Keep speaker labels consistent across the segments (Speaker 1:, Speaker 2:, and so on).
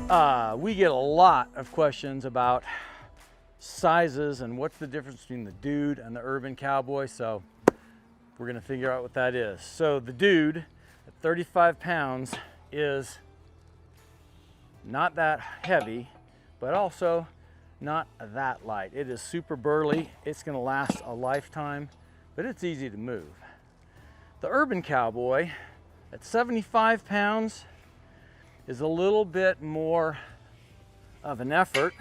Speaker 1: We get a lot of questions about sizes and what's the difference between the Dude and the Urban Cowboy, so we're gonna figure out what that is. So the Dude at 35 pounds is not that heavy, but also not that light. It is super burly. It's gonna last a lifetime, but it's easy to move. The Urban Cowboy at 75 pounds is a little bit more of an effort.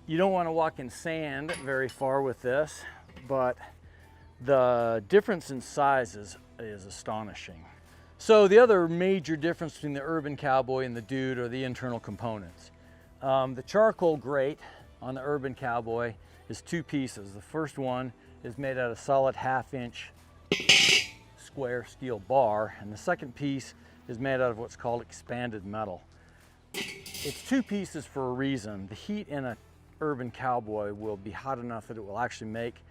Speaker 1: You don't want to walk in sand very far with this, but the difference in sizes is astonishing. So the other major difference between the Urban Cowboy and the Dude are the internal components. The charcoal grate on the Urban Cowboy is two pieces. The first one is made out of solid 1/2 inch square steel bar, and the second piece is made out of what's called expanded metal. It's two pieces for a reason. The heat in a Urban Cowboy will be hot enough that it will actually make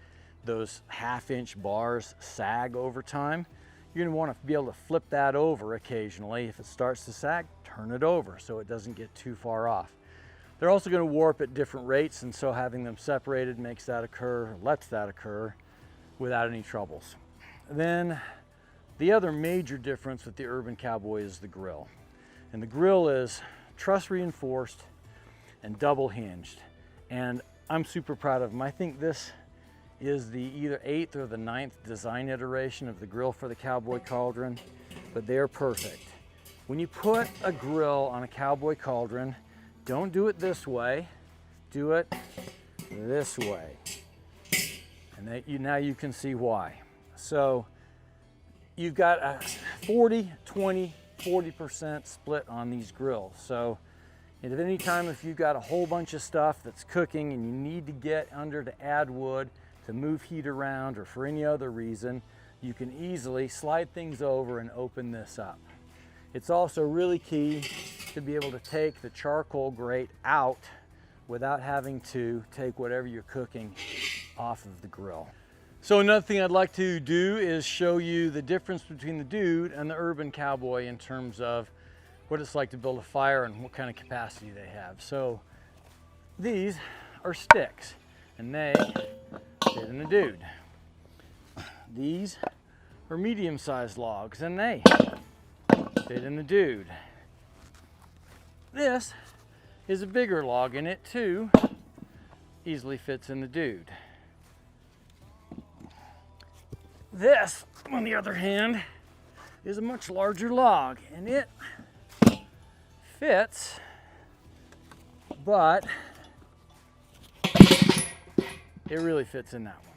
Speaker 1: those 1/2 inch bars sag over time. You're going to want to be able to flip that over occasionally. If it starts to sag, turn it over so it doesn't get too far off. They're also going to warp at different rates, and so having them separated makes that occur, lets that occur without any troubles. Then the other major difference with the Urban Cowboy is the grill. And the grill is truss reinforced and double hinged. And I'm super proud of them. I think this is the either 8th or the 9th design iteration of the grill for the Cowboy Cauldron, but they're perfect. When you put a grill on a Cowboy Cauldron, don't do it this way, do it this way. And now you can see why. So you've got a 40, 20, 40% split on these grills. So at any time if you've got a whole bunch of stuff that's cooking and you need to get under to add wood, to move heat around, or for any other reason, you can easily slide things over and open this up. It's also really key to be able to take the charcoal grate out without having to take whatever you're cooking off of the grill. So another thing I'd like to do is show you the difference between the Dude and the Urban Cowboy in terms of what it's like to build a fire and what kind of capacity they have. So these are sticks and they fit in the Dude. These are medium-sized logs and they fit in the Dude. This is a bigger log and it too easily fits in the Dude. This, on the other hand, is a much larger log and it fits, but it really fits in that one.